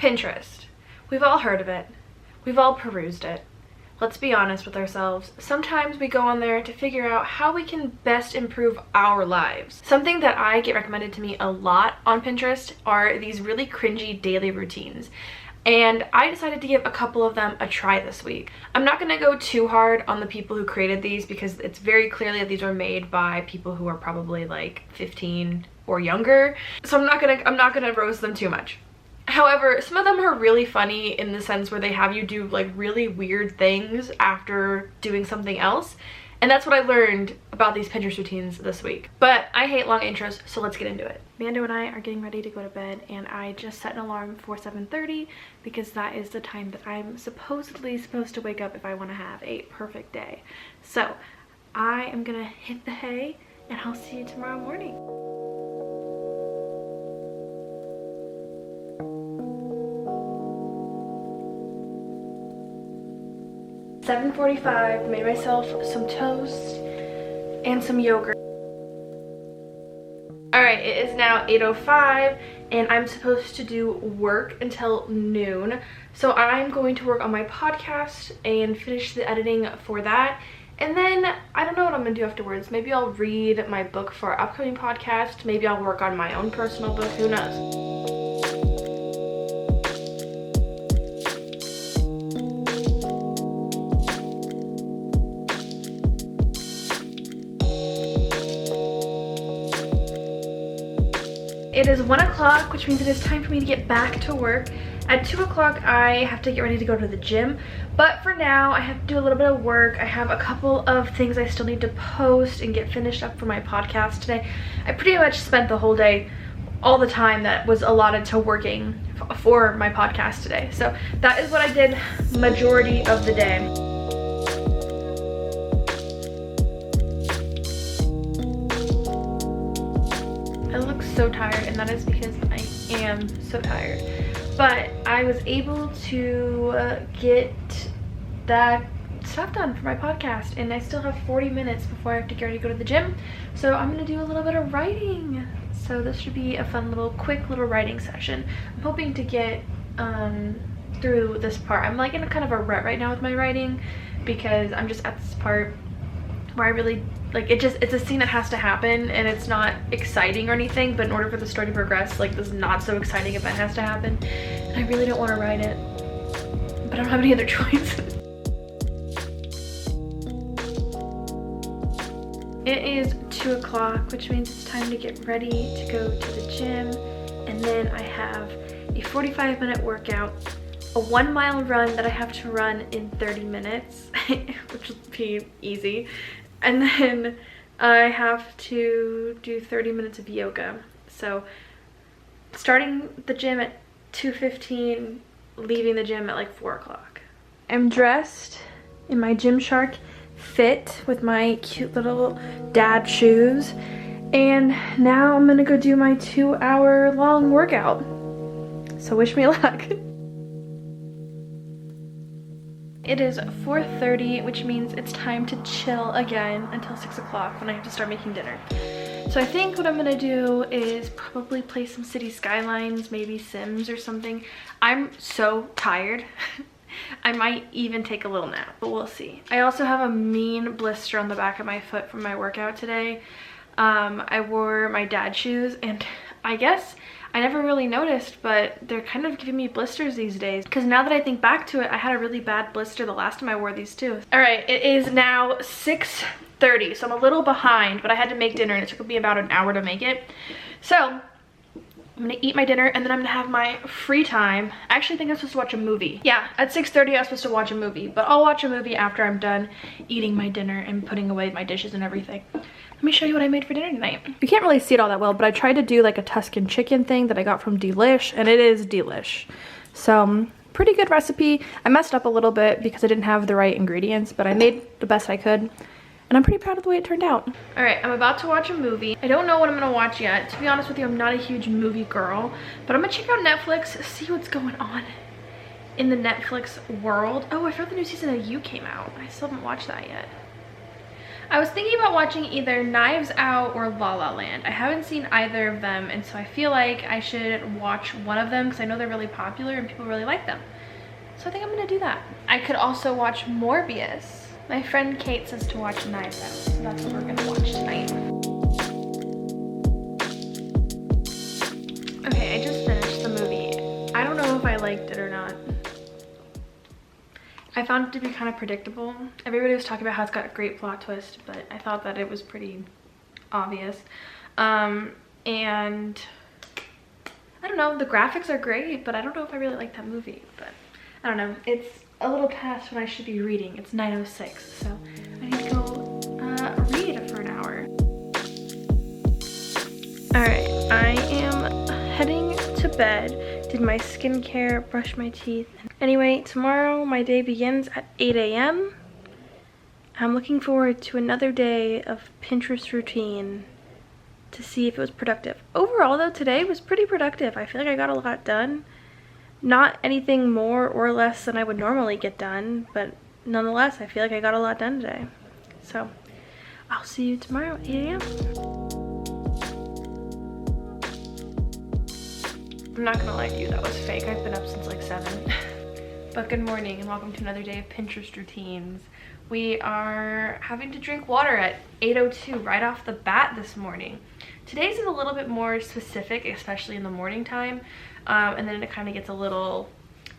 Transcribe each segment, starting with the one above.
Pinterest. We've all heard of it. We've all perused it. Let's be honest with ourselves. Sometimes we go on there to figure out how we can best improve our lives. Something that I get recommended to me a lot on Pinterest are these really cringy daily routines. And I decided to give a couple of them a try this week. I'm not gonna go too hard on the people who created these because it's very clearly that these were made by people who are probably like 15 or younger. So I'm not gonna roast them too much. However, some of them are really funny in the sense where they have you do like really weird things after doing something else. And that's what I learned about these Pinterest routines this week. But I hate long intros, so let's get into it. Mando and I are getting ready to go to bed, and I just set an alarm for 7:30 because that is the time that I'm supposedly supposed to wake up if I want to have a perfect day. So I am gonna hit the hay, and I'll see you tomorrow morning. (7:45), made myself some toast and some yogurt. Alright, it is now 8:05 and I'm supposed to do work until noon. So I'm going to work on my podcast and finish the editing for that. And then I don't know what I'm gonna do afterwards. Maybe I'll read my book for our upcoming podcast. Maybe I'll work on my own personal book, who knows. It is 1 o'clock, which means it is time for me to get back to work. At 2 o'clock, I have to get ready to go to the gym. But for now, I have to do a little bit of work. I have a couple of things I still need to post and get finished up for my podcast today. I pretty much spent the whole day, all the time that was allotted to working for my podcast today. So that is what I did majority of the day. So tired, and that is because I am so tired, but I was able to get that stuff done for my podcast, and I still have 40 minutes before I have to get ready to go to the gym, so I'm gonna do a little bit of writing. So this should be a fun little quick little writing session. I'm hoping to get through this part. I'm like in a kind of a rut right now with my writing because I'm just at this part where I really like it's a scene that has to happen, and it's not exciting or anything, but in order for the story to progress, like this not so exciting event has to happen, and I really don't want to write it, but I don't have any other choice. It is 2 o'clock, which means it's time to get ready to go to the gym, and then I have a 45-minute workout, a 1-mile run that I have to run in 30 minutes, which will be easy. And then I have to do 30 minutes of yoga. So starting the gym at 2:15, leaving the gym at like 4 o'clock. I'm dressed in my Gymshark fit with my cute little dad shoes. And now I'm gonna go do my 2-hour long workout. So wish me luck. It is 4:30, which means it's time to chill again until 6 o'clock when I have to start making dinner. So I think what I'm gonna do is probably play some City Skylines, maybe Sims or something. I'm so tired. I might even take a little nap, but we'll see. I also have a mean blister on the back of my foot from my workout today. I wore my dad shoes, and I guess I never really noticed, but they're kind of giving me blisters these days. Because now that I think back to it, I had a really bad blister the last time I wore these too. All right, it is now 6:30, so I'm a little behind, but I had to make dinner and it took me about an hour to make it. So I'm gonna eat my dinner and then I'm gonna have my free time. I actually think I'm supposed to watch a movie. Yeah, at 6:30 I was supposed to watch a movie, but I'll watch a movie after I'm done eating my dinner and putting away my dishes and everything. Let me show you what I made for dinner tonight. You can't really see it all that well, but I tried to do like a Tuscan chicken thing that I got from Delish, and it is delish. So pretty good recipe. I messed up a little bit because I didn't have the right ingredients, but I made the best I could. And I'm pretty proud of the way it turned out. All right, I'm about to watch a movie. I don't know what I'm gonna watch yet. To be honest with you, I'm not a huge movie girl, but I'm gonna check out Netflix, see what's going on in the Netflix world. Oh, I forgot the new season of You came out. I still haven't watched that yet. I was thinking about watching either Knives Out or La La Land. I haven't seen either of them, and so I feel like I should watch one of them because I know they're really popular and people really like them. So I think I'm gonna do that. I could also watch Morbius. My friend Kate says to watch Knives Out, so that's what we're gonna watch tonight. Okay, I just finished the movie. I don't know if I liked it or not. I found it to be kind of predictable. Everybody was talking about how it's got a great plot twist, but I thought that it was pretty obvious. And I don't know, the graphics are great, but I don't know if I really like that movie. But I don't know, it's a little past when I should be reading. It's 9:06, so I need to go read for an hour. Alright, I am heading to bed. Did my skincare, brushed my teeth. Anyway, tomorrow my day begins at 8 a.m. I'm looking forward to another day of Pinterest routine to see if it was productive. Overall though, today was pretty productive. I feel like I got a lot done. Not anything more or less than I would normally get done, but nonetheless, I feel like I got a lot done today. So, I'll see you tomorrow at 8 a.m. I'm not gonna lie to you, that was fake. I've been up since like 7. But good morning and welcome to another day of Pinterest routines. We are having to drink water at 8:02 right off the bat this morning. Today's is a little bit more specific, especially in the morning time, and then it kind of gets a little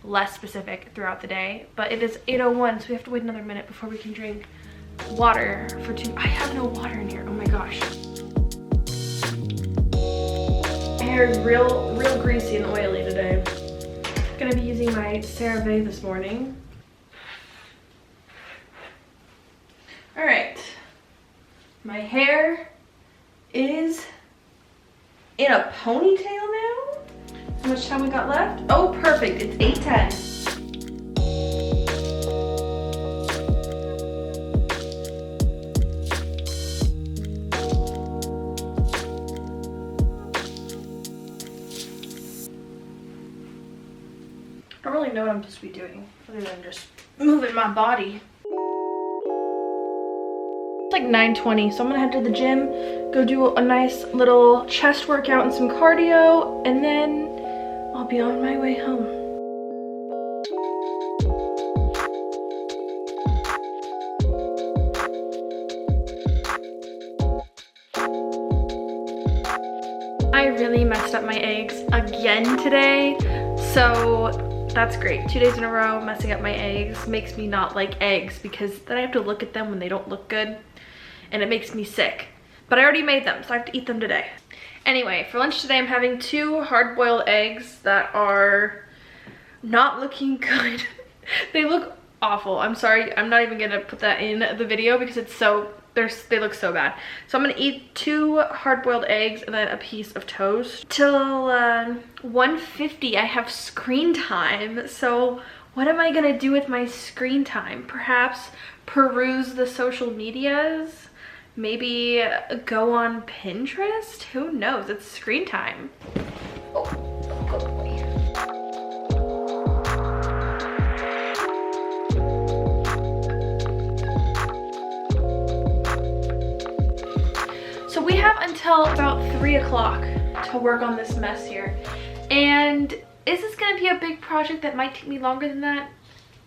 less specific throughout the day. But it is 8:01, so we have to wait another minute before we can drink water for 2. I have no water in here, oh my gosh. Hair is real greasy and oily today. Gonna be using my CeraVe this morning. All right, my hair is in a ponytail now. How much time we got left? Oh, perfect, it's 8:10. I don't really know what I'm supposed to be doing other than just moving my body. It's like 9:20, so I'm gonna head to the gym, go do a nice little chest workout and some cardio, and then I'll be on my way home. I really messed up my eggs again today, so that's great. 2 days in a row messing up my eggs makes me not like eggs because then I have to look at them when they don't look good and it makes me sick. But I already made them, so I have to eat them today. Anyway, for lunch today I'm having 2 hard-boiled eggs that are not looking good. They look awful. I'm sorry, I'm not even gonna put that in the video because it's so, they look so bad. So I'm gonna eat 2 hard-boiled eggs and then a piece of toast. Till 1:50 I have screen time. So what am I gonna do with my screen time? Perhaps peruse the social medias? Maybe go on Pinterest? Who knows? It's screen time. Oh, good boy. So we have until about 3 o'clock to work on this mess here. And is this gonna be a big project that might take me longer than that?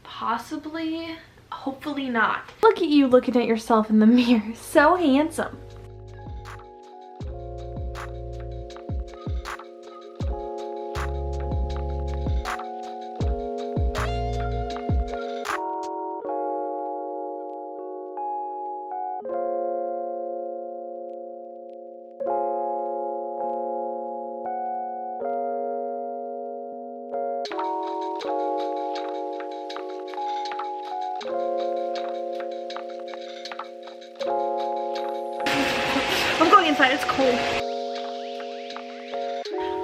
Possibly. Hopefully not. Look at you looking at yourself in the mirror. So handsome. I'm going inside, it's cold.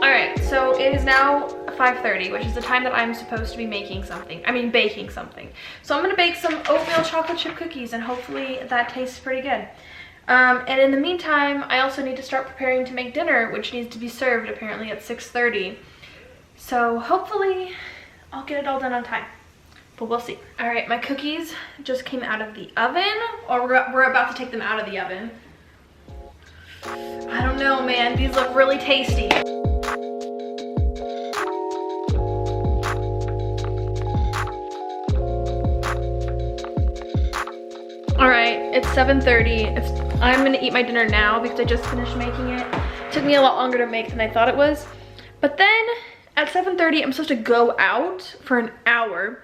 Alright, so it is now 5:30, which is the time that I'm supposed to be making something. I mean, baking something. So I'm gonna bake some oatmeal chocolate chip cookies and hopefully that tastes pretty good. And in the meantime, I also need to start preparing to make dinner, which needs to be served apparently at 6:30. So hopefully I'll get it all done on time. but we'll see. All right, my cookies just came out of the oven, or we're about to take them out of the oven. I don't know, man, these look really tasty. All right, it's 7:30. I'm gonna eat my dinner now because I just finished making it. It took me a lot longer to make than I thought it was. But then at 7:30, I'm supposed to go out for an hour.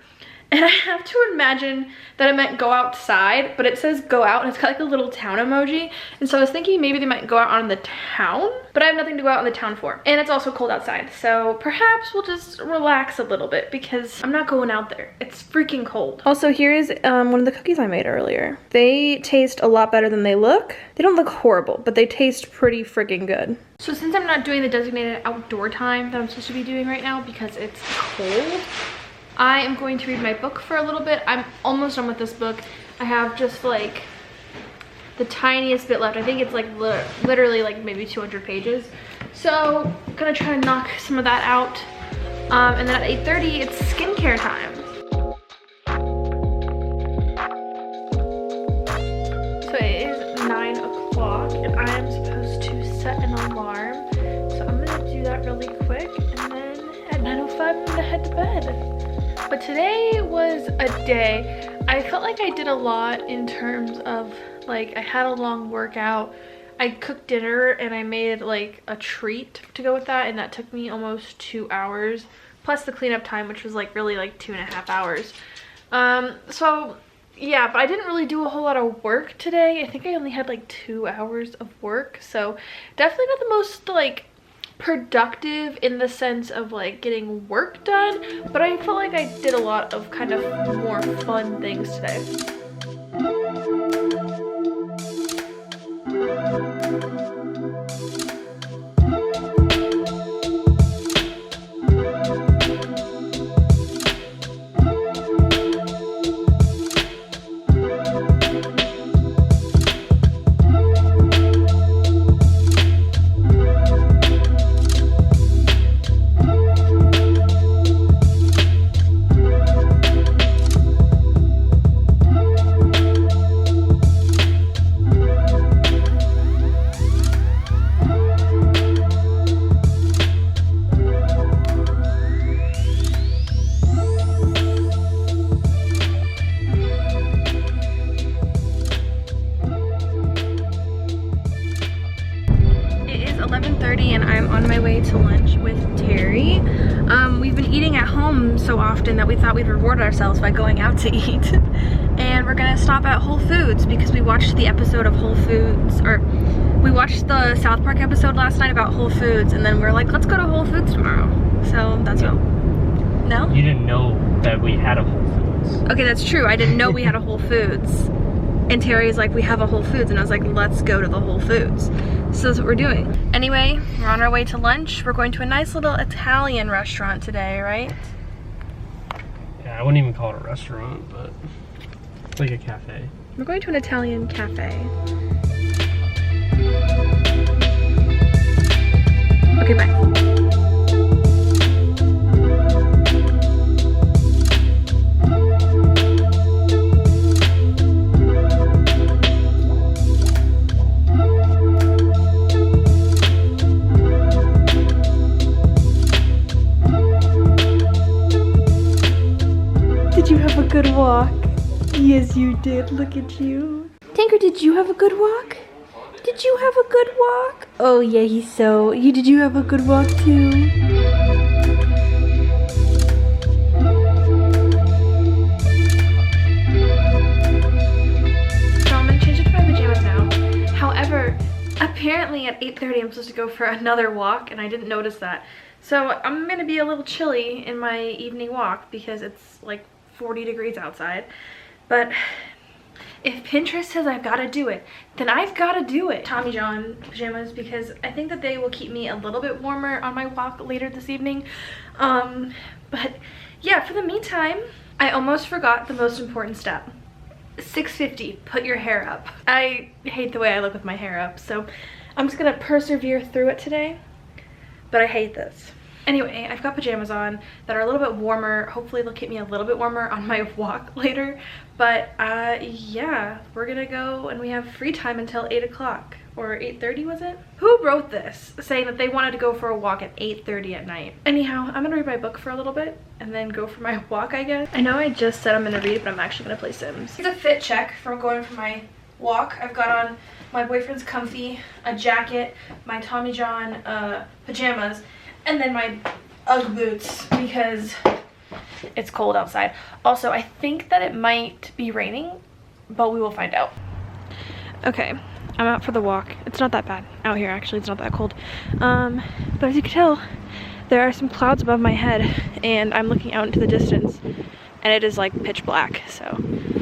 And I have to imagine that I meant go outside, but it says go out and it's got like a little town emoji. And so I was thinking maybe they might go out on the town, but I have nothing to go out in the town for. And it's also cold outside. So perhaps we'll just relax a little bit because I'm not going out there. It's freaking cold. Also, here's one of the cookies I made earlier. They taste a lot better than they look. They don't look horrible, but they taste pretty freaking good. So since I'm not doing the designated outdoor time that I'm supposed to be doing right now because it's cold, I am going to read my book for a little bit. I'm almost done with this book. I have just like the tiniest bit left. I think it's like literally like maybe 200 pages. So I'm gonna try to knock some of that out. And then at 8:30, it's skincare time. So it is 9 o'clock and I am supposed to set an alarm. So I'm gonna do that really quick. And then at 9:05, I'm gonna head to bed. But today was a day. I felt like I did a lot in terms of like I had a long workout. I cooked dinner and I made like a treat to go with that, and that took me almost 2 hours plus the cleanup time, which was like really like 2.5 hours. So yeah, but I didn't really do a whole lot of work today. I think I only had like 2 hours of work, so definitely not the most like productive in the sense of like getting work done, but I felt like I did a lot of kind of more fun things today. And I'm on my way to lunch with Terry. We've been eating at home so often that we thought we'd reward ourselves by going out to eat. And we're gonna stop at Whole Foods because we watched the episode of Whole Foods, or we watched the South Park episode last night about Whole Foods, and then we're like, let's go to Whole Foods tomorrow. So that's all. No? You didn't know that we had a Whole Foods. Okay, that's true. I didn't know we had a Whole Foods. And Terry's like, we have a Whole Foods, and I was like, let's go to the Whole Foods. So that's what we're doing. Anyway, we're on our way to lunch. We're going to a nice little Italian restaurant today, right? Yeah, I wouldn't even call it a restaurant, but it's like a cafe. We're going to an Italian cafe. Okay, bye. Did you have a good walk? Yes, you did. Look at you. Tinker, did you have a good walk? Did you have a good walk? Oh yeah, did you have a good walk too? So I'm gonna change into my pajamas now. However, apparently at 8:30 I'm supposed to go for another walk, and I didn't notice that. So I'm gonna be a little chilly in my evening walk because it's like 40 degrees outside. But if Pinterest says I've got to do it, then I've got to do it. Tommy John pajamas, because I think that they will keep me a little bit warmer on my walk later this evening. But yeah, for the meantime, I almost forgot the most important step. 6:50, put your hair up. I hate the way I look with my hair up, so I'm just gonna persevere through it today, but I hate this. Anyway, I've got pajamas on that are a little bit warmer. Hopefully they'll keep me a little bit warmer on my walk later. But yeah, we're gonna go and we have free time until 8 o'clock. Or 8:30 was it? Who wrote this saying that they wanted to go for a walk at 8:30 at night? Anyhow, I'm gonna read my book for a little bit and then go for my walk, I guess. I know I just said I'm gonna read, but I'm actually gonna play Sims. It's a fit check from going for my walk. I've got on my boyfriend's comfy, a jacket, my Tommy John pajamas, and then my Ugg boots because it's cold outside. Also, I think that it might be raining, but we will find out. Okay, I'm out for the walk. It's not that bad out here, actually. It's not that cold. But as you can tell, there are some clouds above my head, and I'm looking out into the distance, and it is like pitch black, so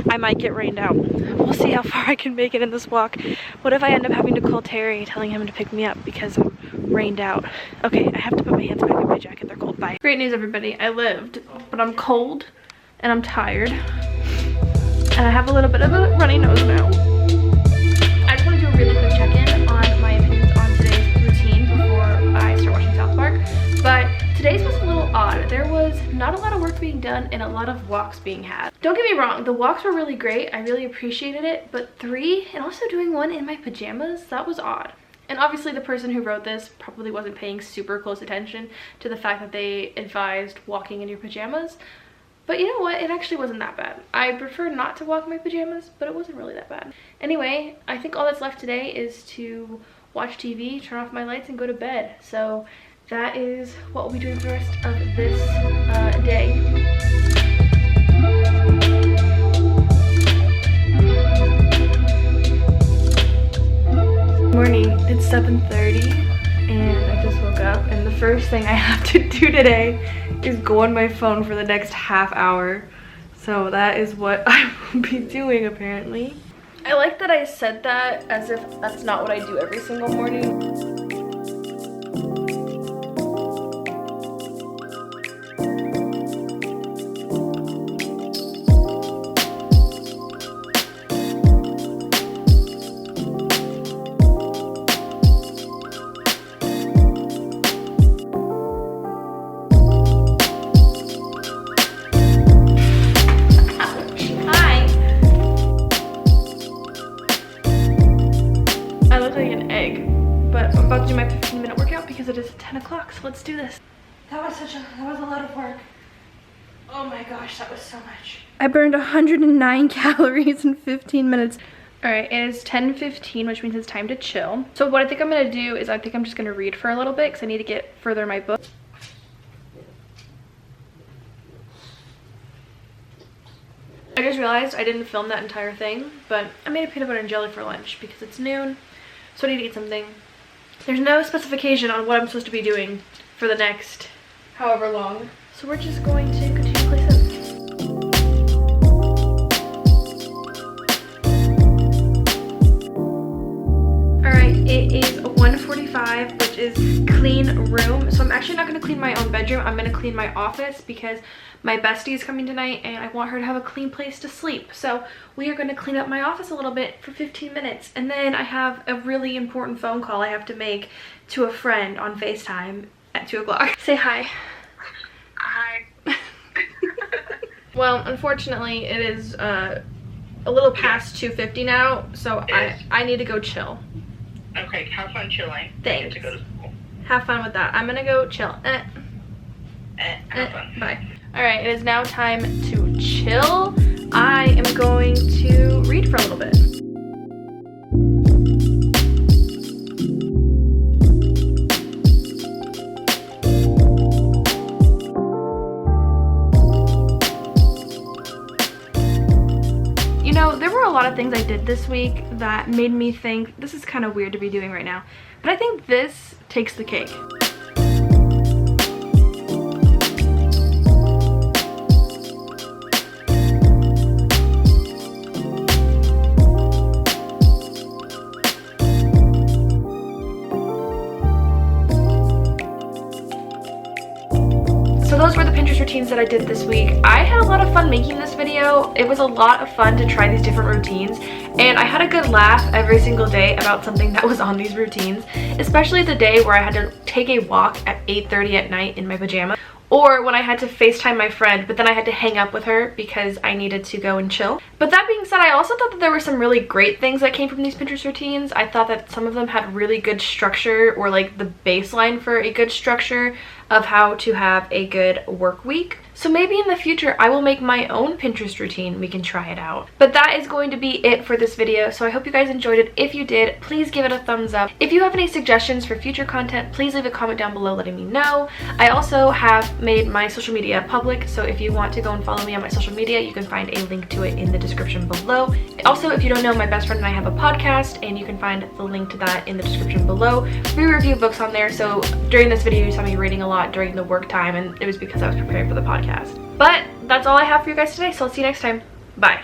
I might get rained out. We'll see how far I can make it in this walk. What if I end up having to call Terry, telling him to pick me up because I'm rained out? Okay, I have to put my hands back in my jacket. They're cold. Bye. Great news, everybody. I lived, but I'm cold and I'm tired, and I have a little bit of a runny nose now. I just want to do a really quick check-in on my opinions on today's routine before I start watching South Park. But today's was a little odd. There was not a lot of work being done and a lot of walks being had. Don't get me wrong, the walks were really great. I really appreciated it, but 3 and also doing 1 in my pajamas, that was odd. And obviously the person who wrote this probably wasn't paying super close attention to the fact that they advised walking in your pajamas. But you know what? It actually wasn't that bad. I prefer not to walk in my pajamas, but it wasn't really that bad. Anyway, I think all that's left today is to watch TV, turn off my lights, and go to bed. So that is what we'll be doing for the rest of this day. Morning, it's 7:30 and I just woke up, and the first thing I have to do today is go on my phone for the next half hour. So that is what I will be doing apparently. I like that I said that as if that's not what I do every single morning. Do my 15-minute workout because it is 10 o'clock, so let's do this. That was a lot of work. Oh my gosh, that was so much. I burned 109 calories in 15 minutes. All right, it is 10:15, which means it's time to chill. So what I think I'm gonna do is I think I'm just gonna read for a little bit because I need to get further in my book. I just realized I didn't film that entire thing, but I made a peanut butter and jelly for lunch because it's noon, so I need to eat something. There's no specification on what I'm supposed to be doing for the next however long. So we're just going to continue to play Sims. Alright, it is 1:45, which is clean room. So I'm actually not going to clean my own bedroom. I'm going to clean my office because my bestie is coming tonight and I want her to have a clean place to sleep. So we are going to clean up my office a little bit for 15 minutes. And then I have a really important phone call I have to make to a friend on FaceTime at 2 o'clock. Say hi. Hi. Well, unfortunately, it is a little past 2:50 now, so I need to go chill. Okay, have fun chilling. Thanks. I get to go to school. Have fun with that. I'm going to go chill. Have fun. Bye. Alright, it is now time to chill. I am going to read for a little bit. You know, there were a lot of things I did this week that made me think this is kind of weird to be doing right now. But I think this takes the cake. Those were the Pinterest routines routines that I did this week. I had a lot of fun making this video. It was a lot of fun to try these different routines, and I had a good laugh every single day about something that was on these routines, especially the day where I had to take a walk at 8:30 at night in my pajamas, or when I had to FaceTime my friend, but then I had to hang up with her because I needed to go and chill. But that being said, I also thought that there were some really great things that came from these Pinterest routines. I thought that some of them had really good structure, or like the baseline for a good structure of how to have a good work week. So maybe in the future I will make my own Pinterest routine. We can try it out. But that is going to be it for this video. So I hope you guys enjoyed it. If you did, please give it a thumbs up. If you have any suggestions for future content, please leave a comment down below letting me know. I also have made my social media public, so if you want to go and follow me on my social media, you can find a link to it in the description below. Also, if you don't know, my best friend and I have a podcast, and you can find the link to that in the description below. We review books on there, so during this video you saw me reading a lot during the work time, and it was because I was preparing for the podcast. But that's all I have for you guys today, so I'll see you next time. Bye.